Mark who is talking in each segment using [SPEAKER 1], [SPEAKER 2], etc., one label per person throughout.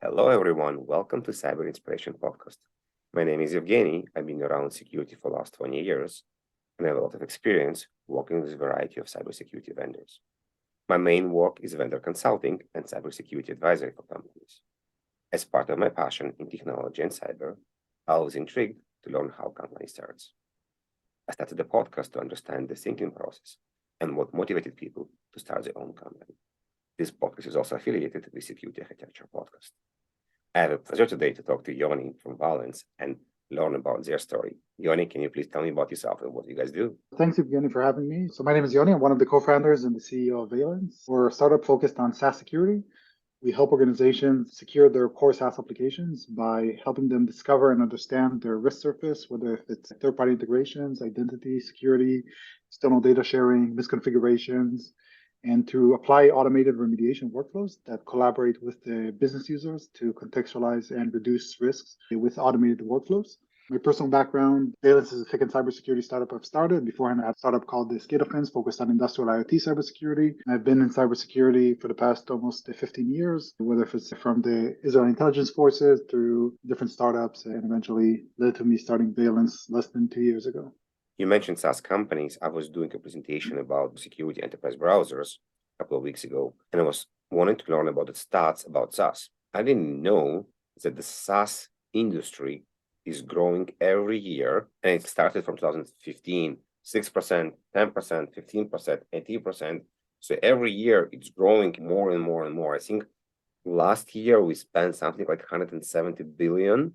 [SPEAKER 1] Hello, everyone. Welcome to Cyber Inspiration Podcast. My name is Evgeny. I've been around security for the last 20 years, and I have a lot of experience working with a variety of cybersecurity vendors. My main work is vendor consulting and cybersecurity advisory for companies. As part of my passion in technology and cyber, I was intrigued to learn how a company starts. I started the podcast to understand the thinking process and what motivated people to start their own company. This podcast is also affiliated with Security Architecture Podcast. I have a pleasure today to talk to Yoni from Valence and learn about their story. Yoni, can you please tell me about yourself and what you guys do?
[SPEAKER 2] Thanks, Evgeny, for having me. So my name is Yoni. I'm one of the co-founders and the CEO of Valence. We're a startup focused on SaaS security. We help organizations secure their core SaaS applications by helping them discover and understand their risk surface, whether if it's third-party integrations, identity, security, external data sharing, misconfigurations, and to apply automated remediation workflows that collaborate with the business users to contextualize and reduce risks with automated workflows. My personal background, Valence is a tech and cybersecurity startup I've started. Beforehand, I had a startup called the SCADAfence, focused on industrial IoT cybersecurity. I've been in cybersecurity for the past almost 15 years, whether it's from the Israeli intelligence forces through different startups, and eventually led to me starting Valence less than 2 years ago.
[SPEAKER 1] You mentioned SaaS companies. I was doing a presentation about security enterprise browsers a couple of weeks ago, and I was wanting to learn about the stats about SaaS. I didn't know that the SaaS industry is growing every year, and it started from 2015, 6%, 10%, 15%, 18%. So every year it's growing more and more and more. I think last year we spent something like 170 billion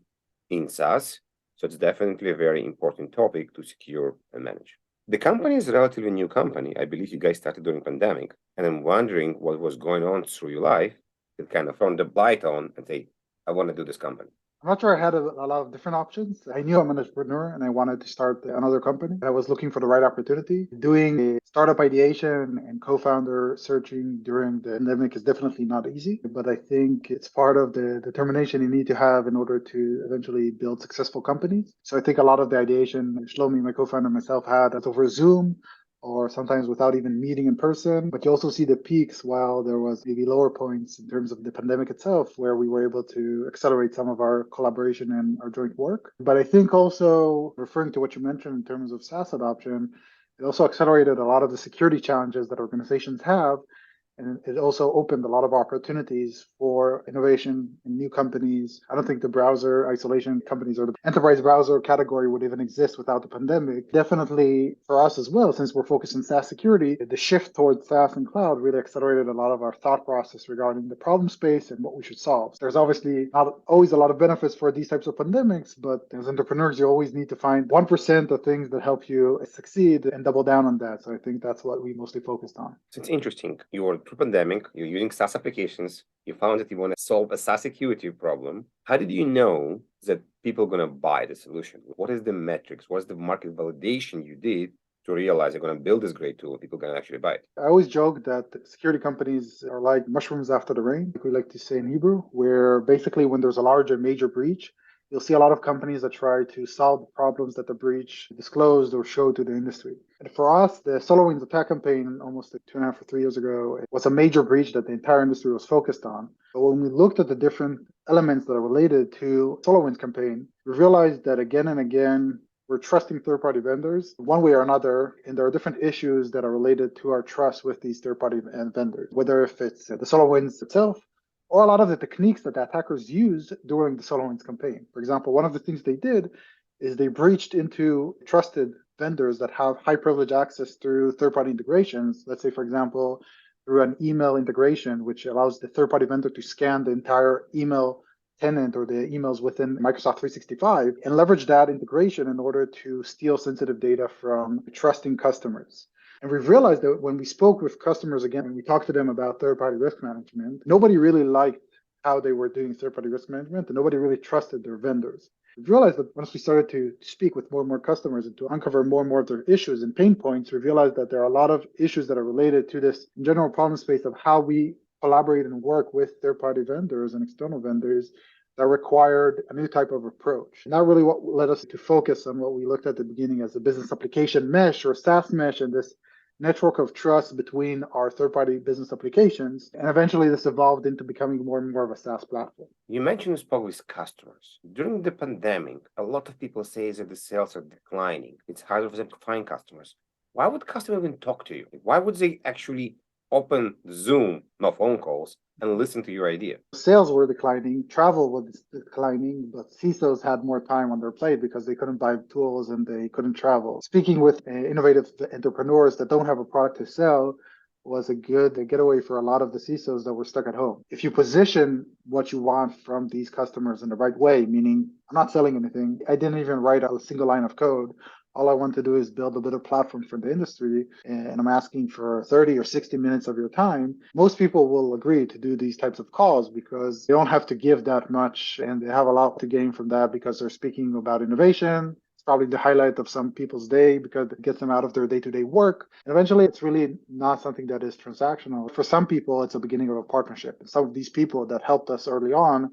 [SPEAKER 1] in SaaS. So it's definitely a very important topic to secure and manage. The company is a relatively new company. I believe you guys started during pandemic, and I'm wondering what was going on through your life that kind of turned the light on and say, I want to do this company.
[SPEAKER 2] I'm not sure I had a lot of different options. I knew I'm an entrepreneur and I wanted to start another company. I was looking for the right opportunity. Doing startup ideation and co-founder searching during the pandemic is definitely not easy, but I think it's part of the determination you need to have in order to eventually build successful companies. So I think a lot of the ideation Shlomi, my co-founder, and myself had was over Zoom, or sometimes without even meeting in person. But you also see the peaks while there was maybe lower points in terms of the pandemic itself, where we were able to accelerate some of our collaboration and our joint work. But I think also referring to what you mentioned in terms of SaaS adoption, it also accelerated a lot of the security challenges that organizations have. And it also opened a lot of opportunities for innovation in new companies. I don't think the browser isolation companies or the enterprise browser category would even exist without the pandemic. Definitely for us as well, since we're focused on SaaS security, the shift towards SaaS and cloud really accelerated a lot of our thought process regarding the problem space and what we should solve. There's obviously not always a lot of benefits for these types of pandemics, but as entrepreneurs, you always need to find 1% of things that help you succeed and double down on that. So I think that's what we mostly focused on.
[SPEAKER 1] So it's interesting. You were pre-pandemic, you're using SaaS applications, you found that you want to solve a SaaS security problem. How did you know that people are going to buy the solution? What is the metrics? What's the market validation you did to realize you're going to build this great tool, people are going to actually buy it?
[SPEAKER 2] I always joke that security companies are like mushrooms after the rain, like we like to say in Hebrew, where basically when there's a large or major breach, you'll see a lot of companies that try to solve the problems that the breach disclosed or showed to the industry. And for us, the SolarWinds attack campaign almost 2.5 or 3 years ago was a major breach that the entire industry was focused on. But when we looked at the different elements that are related to SolarWinds campaign, we realized that again and again, we're trusting third-party vendors one way or another, and there are different issues that are related to our trust with these third-party vendors, whether if it's the SolarWinds itself, or a lot of the techniques that the attackers used during the SolarWinds campaign. For example, one of the things they did is they breached into trusted vendors that have high privilege access through third-party integrations. Let's say, for example, through an email integration, which allows the third-party vendor to scan the entire email tenant or the emails within Microsoft 365 and leverage that integration in order to steal sensitive data from trusting customers. And we've realized that when we spoke with customers again, and we talked to them about third-party risk management, nobody really liked how they were doing third-party risk management, and nobody really trusted their vendors. We've realized that once we started to speak with more and more customers and to uncover more and more of their issues and pain points, we realized that there are a lot of issues that are related to this general problem space of how we collaborate and work with third-party vendors and external vendors that required a new type of approach. And that really what led us to focus on what we looked at the beginning as a business application mesh or SaaS mesh, and this network of trust between our third-party business applications. And eventually this evolved into becoming more and more of a SaaS platform.
[SPEAKER 1] You mentioned you spoke with customers. During the pandemic, a lot of people say that the sales are declining. It's harder for them to find customers. Why would customers even talk to you? Why would they actually open Zoom, no phone calls, and listen to your idea?
[SPEAKER 2] Sales were declining, travel was declining, but CISOs had more time on their plate because they couldn't buy tools and they couldn't travel. Speaking with innovative entrepreneurs that don't have a product to sell was a good getaway for a lot of the CISOs that were stuck at home. If you position what you want from these customers in the right way, meaning I'm not selling anything, I didn't even write a single line of code. All I want to do is build a better platform for the industry, and I'm asking for 30 or 60 minutes of your time. Most people will agree to do these types of calls because they don't have to give that much, and they have a lot to gain from that because they're speaking about innovation. It's probably the highlight of some people's day because it gets them out of their day-to-day work. And eventually, it's really not something that is transactional. For some people, it's a beginning of a partnership. And some of these people that helped us early on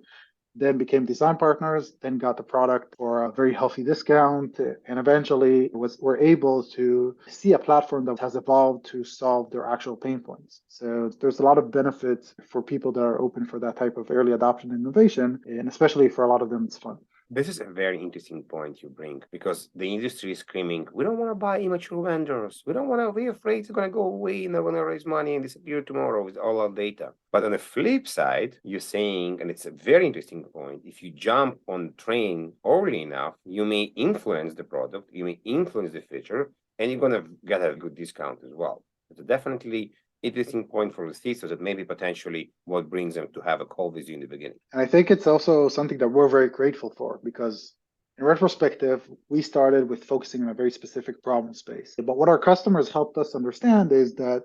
[SPEAKER 2] then became design partners, then got the product for a very healthy discount, and eventually were able to see a platform that has evolved to solve their actual pain points. So there's a lot of benefits for people that are open for that type of early adoption innovation, and especially for a lot of them, it's fun.
[SPEAKER 1] This is a very interesting point you bring because the industry is screaming, we don't want to buy immature vendors. We don't want to, we're afraid it's going to go away and they're going to raise money and disappear tomorrow with all our data. But on the flip side, you're saying, and it's a very interesting point, if you jump on the train early enough, you may influence the product, you may influence the feature, and you're going to get a good discount as well. It's definitely interesting point for the CISO that maybe potentially what brings them to have a call with you in the beginning.
[SPEAKER 2] And I think it's also something that we're very grateful for because in retrospective, we started with focusing on a very specific problem space. But what our customers helped us understand is that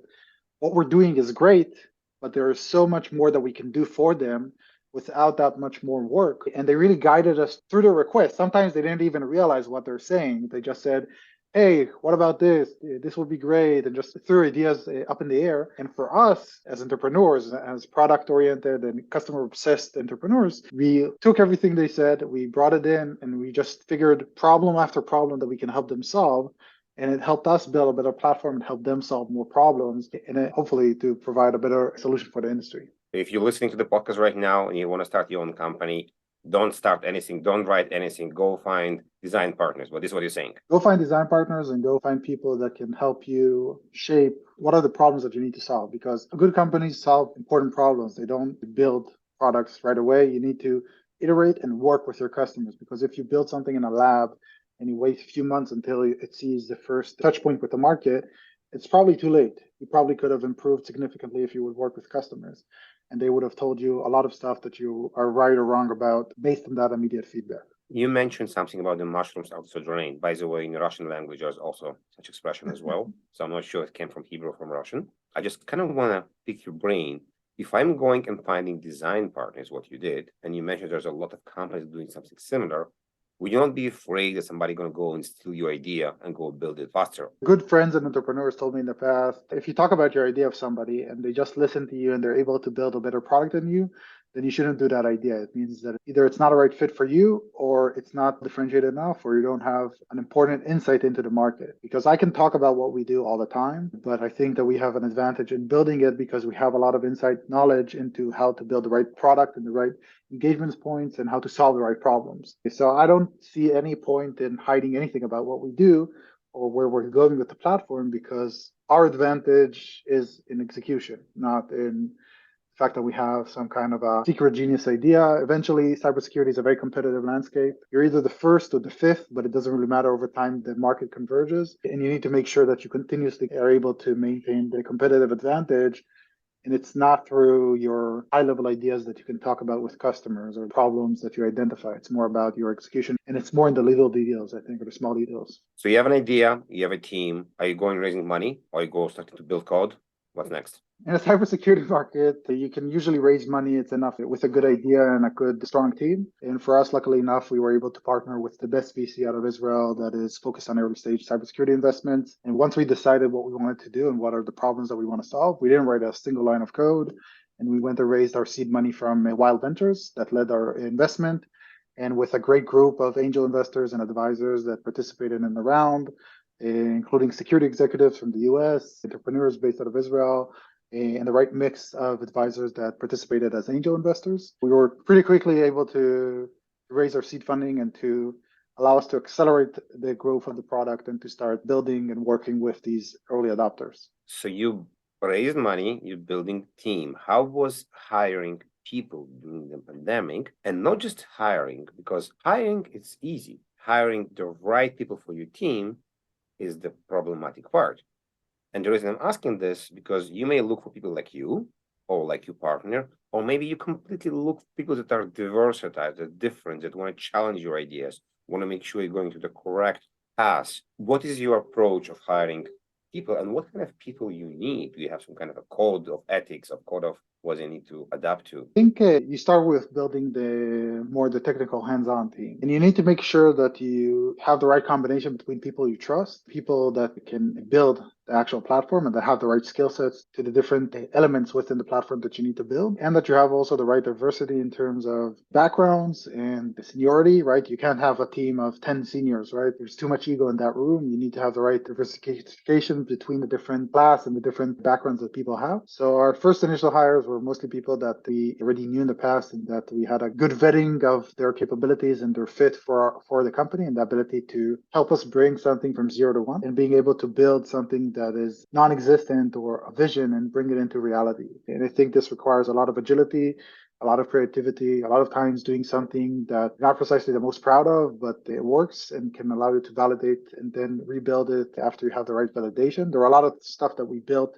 [SPEAKER 2] what we're doing is great, but there is so much more that we can do for them without that much more work. And they really guided us through the request. Sometimes they didn't even realize what they're saying. They just said, hey, what about this? This would be great. And just threw ideas up in the air. And for us as entrepreneurs, as product oriented and customer obsessed entrepreneurs, we took everything they said, we brought it in, and we just figured problem after problem that we can help them solve. And it helped us build a better platform and help them solve more problems, and hopefully to provide a better solution for the industry.
[SPEAKER 1] If you're listening to the podcast right now and you want to start your own company, don't start anything, don't write anything, go find design partners. But this is what you're saying.
[SPEAKER 2] Go find design partners and go find people that can help you shape what are the problems that you need to solve. Because good companies solve important problems. They don't build products right away. You need to iterate and work with your customers. Because if you build something in a lab and you wait a few months until it sees the first touch point with the market, it's probably too late. You probably could have improved significantly if you would work with customers. And they would have told you a lot of stuff that you are right or wrong about based on that immediate feedback.
[SPEAKER 1] You mentioned something about the mushrooms outside the rain. By the way, in the Russian language, there's also such expression as well. So I'm not sure it came from Hebrew or from Russian. I just kind of want to pick your brain. If I'm going and finding design partners, what you did, and you mentioned there's a lot of companies doing something similar, would you not be afraid that somebody's going to go and steal your idea and go build it faster?
[SPEAKER 2] Good friends and entrepreneurs told me in the past, if you talk about your idea of somebody and they just listen to you and they're able to build a better product than you, then you shouldn't do that idea. It means that either it's not a right fit for you or it's not differentiated enough or you don't have an important insight into the market. Because I can talk about what we do all the time, but I think that we have an advantage in building it because we have a lot of insight knowledge into how to build the right product and the right engagement points and how to solve the right problems. So I don't see any point in hiding anything about what we do or where we're going with the platform because our advantage is in execution, not in the fact that we have some kind of a secret genius idea. Eventually, cybersecurity is a very competitive landscape. You're either the first or the fifth, but it doesn't really matter over time. The market converges, and you need to make sure that you continuously are able to maintain the competitive advantage. And it's not through your high-level ideas that you can talk about with customers or problems that you identify. It's more about your execution, and it's more in the little details, I think, or the small details.
[SPEAKER 1] So you have an idea, you have a team. Are you going raising money, or you go starting to build code? What's next?
[SPEAKER 2] In a cybersecurity market, you can usually raise money. It's enough with a good idea and a good, strong team. And for us, luckily enough, we were able to partner with the best VC out of Israel that is focused on early stage cybersecurity investments. And once we decided what we wanted to do and what are the problems that we want to solve, we didn't write a single line of code. And we went and raised our seed money from Wild Ventures that led our investment. And with a great group of angel investors and advisors that participated in the round, including security executives from the US, entrepreneurs based out of Israel, and the right mix of advisors that participated as angel investors. We were pretty quickly able to raise our seed funding and to allow us to accelerate the growth of the product and to start building and working with these early adopters.
[SPEAKER 1] So you raised money, you're building team. How was hiring people during the pandemic? And not just hiring, because hiring is easy. Hiring the right people for your team is the problematic part. And the reason I'm asking this, because you may look for people like you or like your partner, or maybe you completely look for people that are versatile, that are different, that want to challenge your ideas, want to make sure you're going to the correct path. What is your approach of hiring people, and what kind of people you need? Do you have some kind of a code of ethics, or code of what they need to adapt to?
[SPEAKER 2] I think you start with building the technical hands-on team, and you need to make sure that you have the right combination between people you trust, people that can build the actual platform and that have the right skill sets to the different elements within the platform that you need to build, and that you have also the right diversity in terms of backgrounds and seniority, right? You can't have a team of 10 seniors, right? There's too much ego in that room. You need to have the right diversification between the different class and the different backgrounds that people have. So our first initial hires were mostly people that we already knew in the past and that we had a good vetting of their capabilities and their fit for the company and the ability to help us bring something from 0 to 1 and being able to build something that is non-existent or a vision and bring it into reality. And I think this requires a lot of agility, a lot of creativity, a lot of times doing something that you're not precisely the most proud of, but it works and can allow you to validate and then rebuild it after you have the right validation. There are a lot of stuff that we built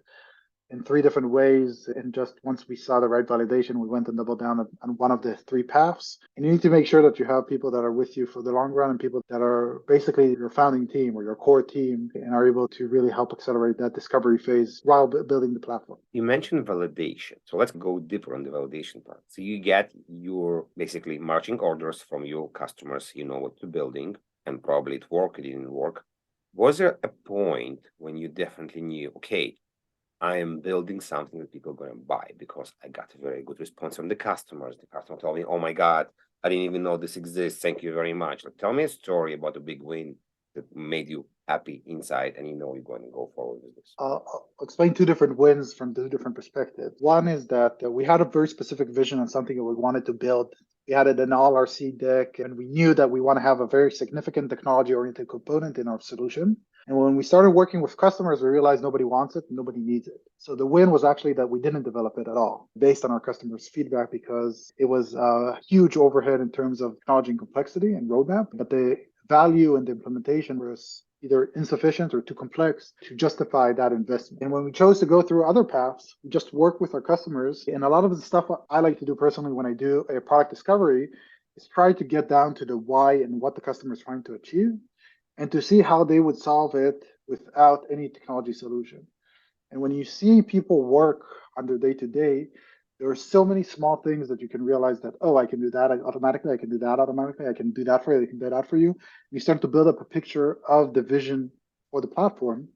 [SPEAKER 2] in 3 different ways. And just once we saw the right validation, we went and doubled down on one of the 3 paths. And you need to make sure that you have people that are with you for the long run and people that are basically your founding team or your core team and are able to really help accelerate that discovery phase while building the platform.
[SPEAKER 1] You mentioned validation. So let's go deeper on the validation part. So you get your basically marching orders from your customers, you know what you're building, and probably it worked, it didn't work. Was there a point when you definitely knew, okay, I am building something that people are going to buy because I got a very good response from the customers. The customer told me, oh my God, I didn't even know this exists. Thank you very much. Like, tell me a story about a big win that made you happy inside and you know you're going to go forward with this.
[SPEAKER 2] I'll explain 2 different wins from 2 different perspectives. One is that we had a very specific vision on something that we wanted to build. We had it in all our seed deck, and we knew that we want to have a very significant technology-oriented component in our solution. And when we started working with customers, we realized nobody wants it, nobody needs it. So the win was actually that we didn't develop it at all based on our customers' feedback because it was a huge overhead in terms of technology and complexity and roadmap. But the value and the implementation was either insufficient or too complex to justify that investment. And when we chose to go through other paths, we just work with our customers. And a lot of the stuff I like to do personally when I do a product discovery is try to get down to the why and what the customer is trying to achieve and to see how they would solve it without any technology solution. And when you see people work on their day-to-day, there are so many small things that you can realize that, oh, I can do that automatically, I can do that automatically, I can do that for you, I can do that for you. You start to build up a picture of the vision for the platform.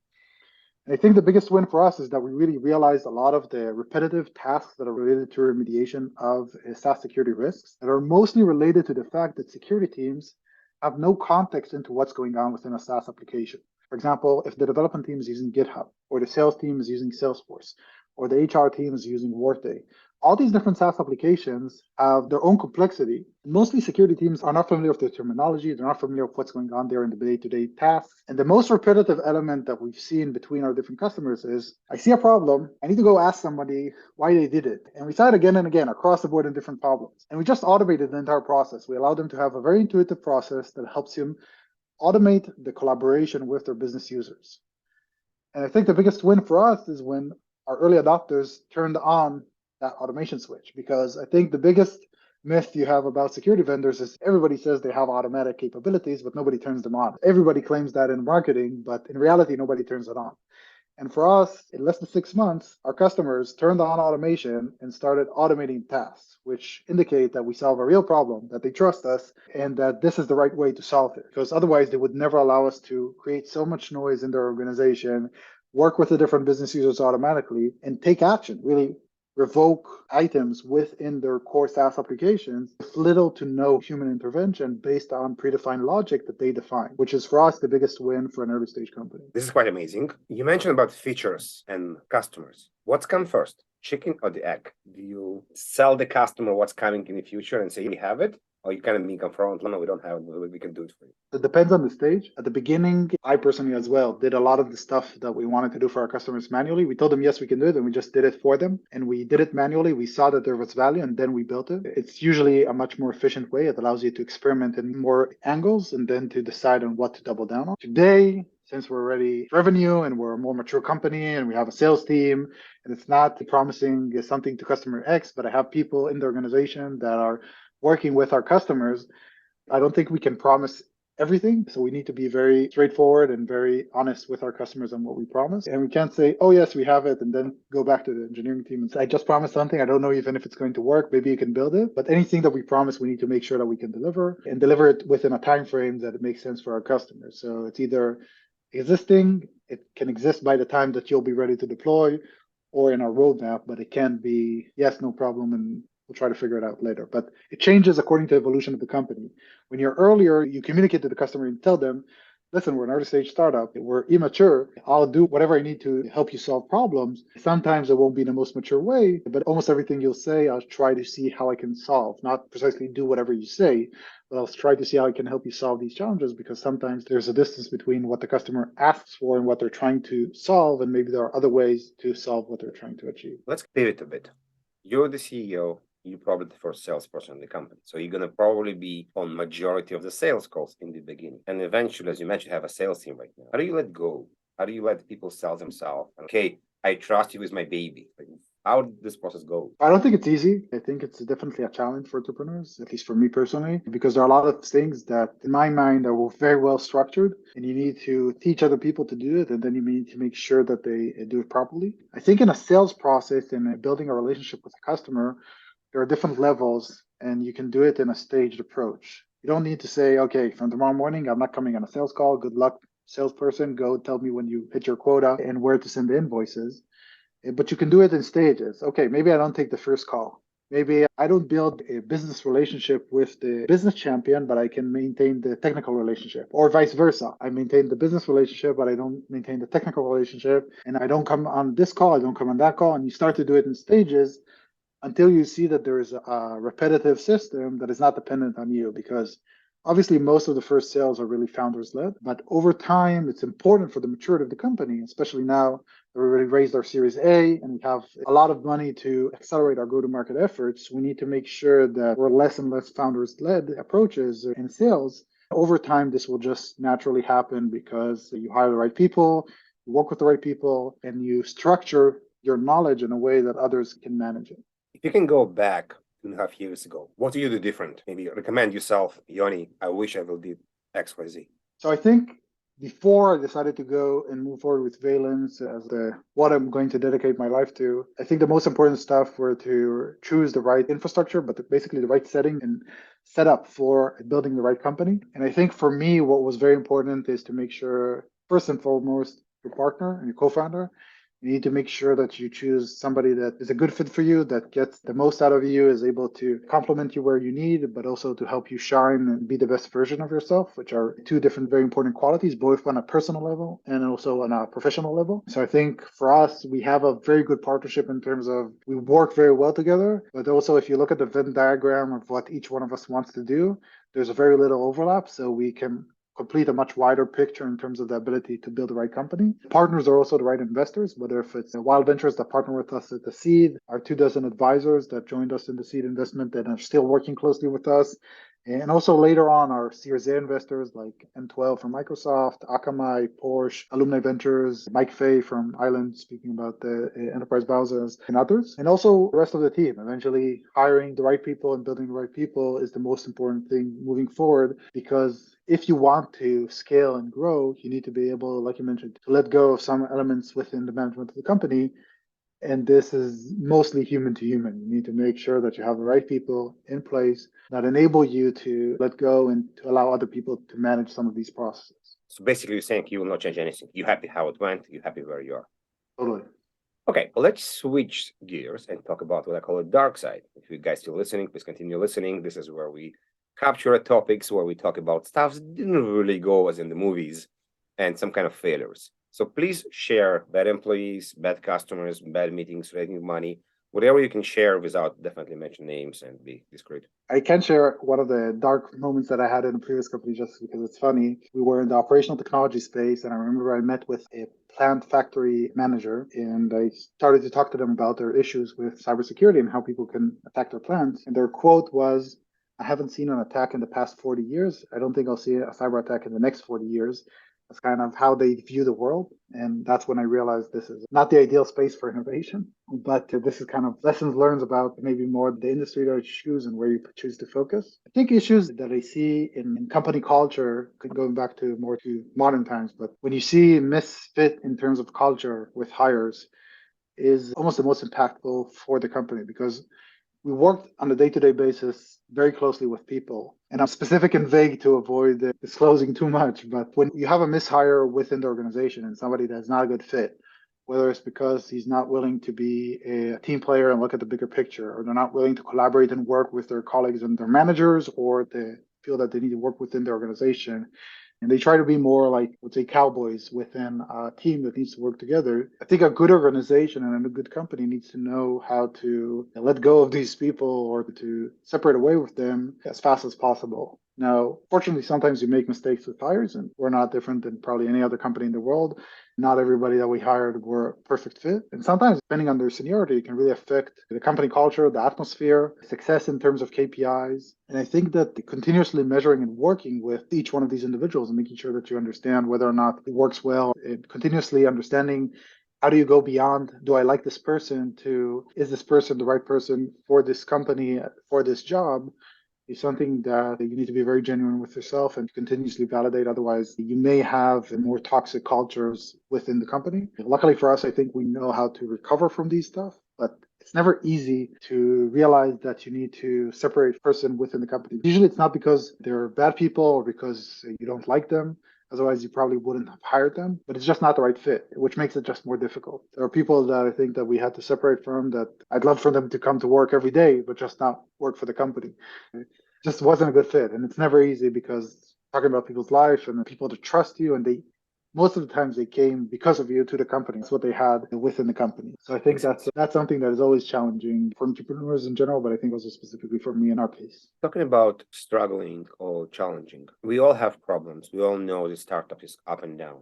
[SPEAKER 2] And I think the biggest win for us is that we really realized a lot of the repetitive tasks that are related to remediation of SaaS security risks that are mostly related to the fact that security teams have no context into what's going on within a SaaS application. For example, if the development team is using GitHub, or the sales team is using Salesforce, or the HR team is using Workday, all these different SaaS applications have their own complexity. Mostly security teams are not familiar with the terminology. They're not familiar with what's going on there in the day-to-day tasks. And the most repetitive element that we've seen between our different customers is, I see a problem. I need to go ask somebody why they did it. And we saw it again and again across the board in different problems. And we just automated the entire process. We allowed them to have a very intuitive process that helps them automate the collaboration with their business users. And I think the biggest win for us is when our early adopters turned on that automation switch, because I think the biggest myth you have about security vendors is everybody says they have automatic capabilities, but nobody turns them on. Everybody claims that in marketing, but in reality, nobody turns it on. And for us, in less than 6 months, our customers turned on automation and started automating tasks, which indicate that we solve a real problem, that they trust us, and that this is the right way to solve it. Because otherwise, they would never allow us to create so much noise in their organization, work with the different business users automatically, and take action, really revoke items within their core SaaS applications with little to no human intervention based on predefined logic that they define, which is for us the biggest win for an early stage company.
[SPEAKER 1] This is quite amazing. You mentioned about features and customers. What's come first, chicken or the egg? Do you sell the customer what's coming in the future and say we have it? Or you kind of make upfront, no, we don't have it, but we can do it for you.
[SPEAKER 2] It depends on the stage. At the beginning, I personally as well did a lot of the stuff that we wanted to do for our customers manually. We told them, yes, we can do it, and we just did it for them. And we did it manually. We saw that there was value, and then we built it. It's usually a much more efficient way. It allows you to experiment in more angles and then to decide on what to double down on. Today, since we're already revenue and we're a more mature company and we have a sales team, and it's not promising something to customer X, but I have people in the organization that are working with our customers, I don't think we can promise everything. So we need to be very straightforward and very honest with our customers on what we promise. And we can't say, oh, yes, we have it, and then go back to the engineering team and say, I just promised something. I don't know even if it's going to work. Maybe you can build it. But anything that we promise, we need to make sure that we can deliver and deliver it within a time frame that it makes sense for our customers. So it's either existing, it can exist by the time that you'll be ready to deploy, or in our roadmap, but it can be, yes, no problem, and we'll try to figure it out later. But it changes according to the evolution of the company. When you're earlier, you communicate to the customer and tell them, listen, we're an early stage startup. We're immature. I'll do whatever I need to help you solve problems. Sometimes it won't be the most mature way, but almost everything you'll say, I'll try to see how I can solve, not precisely do whatever you say, but I'll try to see how I can help you solve these challenges, because sometimes there's a distance between what the customer asks for and what they're trying to solve. And maybe there are other ways to solve what they're trying to achieve.
[SPEAKER 1] Let's pivot a bit. You're the CEO. You're probably the first salesperson in the company. So you're going to probably be on majority of the sales calls in the beginning. And eventually, as you mentioned, you have a sales team right now. How do you let go? How do you let people sell themselves? Okay, I trust you with my baby. How did this process go?
[SPEAKER 2] I don't think it's easy. I think it's definitely a challenge for entrepreneurs, at least for me personally, because there are a lot of things that, in my mind, are very well structured, and you need to teach other people to do it, and then you need to make sure that they do it properly. I think in a sales process and building a relationship with a customer, there are different levels, and you can do it in a staged approach. You don't need to say, okay, from tomorrow morning, I'm not coming on a sales call. Good luck, salesperson. Go tell me when you hit your quota and where to send the invoices. But you can do it in stages. Okay, maybe I don't take the first call. Maybe I don't build a business relationship with the business champion, but I can maintain the technical relationship, or vice versa. I maintain the business relationship, but I don't maintain the technical relationship. And I don't come on this call, I don't come on that call. And you start to do it in stages until you see that there is a repetitive system that is not dependent on you, because obviously most of the first sales are really founders led, but over time it's important for the maturity of the company, especially now that we already raised our Series A and we have a lot of money to accelerate our go-to-market efforts. We need to make sure that we're less and less founders led approaches in sales. Over time, this will just naturally happen because you hire the right people, you work with the right people, and you structure your knowledge in a way that others can manage it.
[SPEAKER 1] If you can go back 2.5 years ago, what do you do different? Maybe recommend yourself, Yoni, I wish I will do X, Y, Z.
[SPEAKER 2] So I think before I decided to go and move forward with Valence as what I'm going to dedicate my life to, I think the most important stuff were to choose the right infrastructure, but basically the right setting and setup for building the right company. And I think for me, what was very important is to make sure, first and foremost, your partner and your co-founder, you need to make sure that you choose somebody that is a good fit for you, that gets the most out of you, is able to complement you where you need, but also to help you shine and be the best version of yourself, which are two different, very important qualities, both on a personal level and also on a professional level. So I think for us, we have a very good partnership in terms of we work very well together, but also if you look at the Venn diagram of what each one of us wants to do, there's a very little overlap. So we can complete a much wider picture in terms of the ability to build the right company. Partners are also the right investors, whether if it's Wild Ventures that partner with us at the seed, our 24 advisors that joined us in the seed investment and are still working closely with us. And also later on, our Series A investors like M12 from Microsoft, Akamai, Porsche, Alumni Ventures, Mike Fay from Island, speaking about the enterprise browsers, and others. And also the rest of the team. Eventually, hiring the right people and building the right people is the most important thing moving forward, because if you want to scale and grow, you need to be able, like you mentioned, to let go of some elements within the management of the company. And this is mostly human to human. You need to make sure that you have the right people in place that enable you to let go and to allow other people to manage some of these processes.
[SPEAKER 1] So basically, you're saying you will not change anything. You're happy how it went. You're happy where you are.
[SPEAKER 2] Totally.
[SPEAKER 1] Okay, let's switch gears and talk about what I call the dark side. If you guys still listening, please continue listening. This is where we capture topics where we talk about stuff that didn't really go as in the movies and some kind of failures. So please share bad employees, bad customers, bad meetings, raising money, whatever you can share without definitely mention names and be discreet.
[SPEAKER 2] I can share one of the dark moments that I had in a previous company just because it's funny. We were in the operational technology space, and I remember I met with a plant factory manager, and I started to talk to them about their issues with cybersecurity and how people can attack their plants. And their quote was, I haven't seen an attack in the past 40 years. I don't think I'll see a cyber attack in the next 40 years. That's kind of how they view the world. And that's when I realized this is not the ideal space for innovation, but this is kind of lessons learned about maybe more the industry that you choose and where you choose to focus. I think issues that I see in company culture, going back to more to modern times, but when you see misfit in terms of culture with hires, is almost the most impactful for the company because we worked on a day-to-day basis very closely with people. And I'm specific and vague to avoid disclosing too much. But when you have a mishire within the organization and somebody that's not a good fit, whether it's because he's not willing to be a team player and look at the bigger picture, or they're not willing to collaborate and work with their colleagues and their managers, or they feel that they need to work within the organization, and they try to be more like, let's say, cowboys within a team that needs to work together. I think a good organization and a good company needs to know how to let go of these people or to separate away with them as fast as possible. Now, fortunately, sometimes you make mistakes with hires, and we're not different than probably any other company in the world. Not everybody that we hired were a perfect fit. And sometimes, depending on their seniority, it can really affect the company culture, the atmosphere, success in terms of KPIs. And I think that continuously measuring and working with each one of these individuals and making sure that you understand whether or not it works well, and continuously understanding how do you go beyond, do I like this person, to is this person the right person for this company, for this job, is something that you need to be very genuine with yourself and continuously validate. Otherwise, you may have more toxic cultures within the company. Luckily for us, I think we know how to recover from these stuff, but it's never easy to realize that you need to separate a person within the company. Usually it's not because they're bad people or because you don't like them. Otherwise, you probably wouldn't have hired them, but it's just not the right fit, which makes it just more difficult. There are people that I think that we had to separate from that I'd love for them to come to work every day, but just not work for the company. It just wasn't a good fit. And it's never easy because talking about people's life and people to trust you, and they most of the times they came because of you to the company. It's what they had within the company. So I think that's something that is always challenging for entrepreneurs in general, but I think also specifically for me in our case.
[SPEAKER 1] Talking about struggling or challenging, we all have problems. We all know the startup is up and down.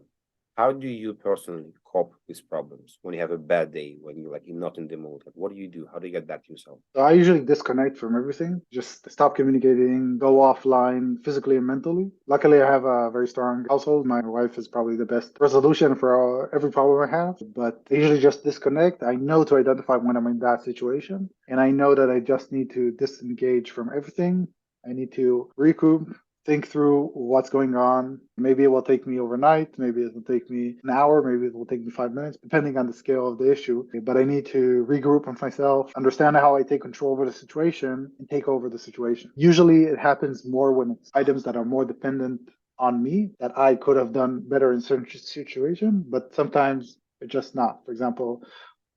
[SPEAKER 1] How do you personally cope with problems when you have a bad day, when you're not in the mood? Like, what do you do? How do you get back to yourself?
[SPEAKER 2] So I usually disconnect from everything, just stop communicating, go offline physically and mentally. Luckily, I have a very strong household. My wife is probably the best resolution for every problem I have, but I usually just disconnect. I know to identify when I'm in that situation, and I know that I just need to disengage from everything. I need to recoup, think through what's going on. Maybe it will take me overnight. Maybe it will take me an hour. Maybe it will take me 5 minutes, depending on the scale of the issue. But I need to regroup with myself, understand how I take control over the situation and take over the situation. Usually it happens more when it's items that are more dependent on me that I could have done better in certain situation, but sometimes it's just not. For example,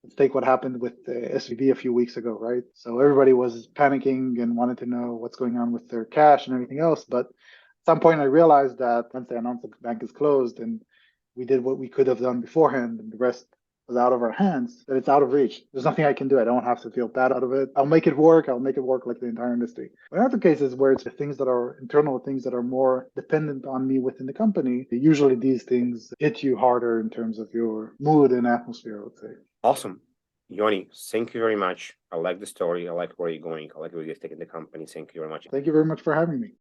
[SPEAKER 2] let's take what happened with the SVB a few weeks ago, right? So everybody was panicking and wanted to know what's going on with their cash and everything else. But at some point, I realized that once they announced the bank is closed and we did what we could have done beforehand and the rest was out of our hands, that it's out of reach. There's nothing I can do. I don't have to feel bad out of it. I'll make it work. I'll make it work like the entire industry. But in other cases where it's the things that are internal, things that are more dependent on me within the company, usually these things hit you harder in terms of your mood and atmosphere, I would say.
[SPEAKER 1] Awesome. Yoni, thank you very much. I like the story. I like where you're going. I like where you're taking the company. Thank you very much.
[SPEAKER 2] Thank you very much for having me.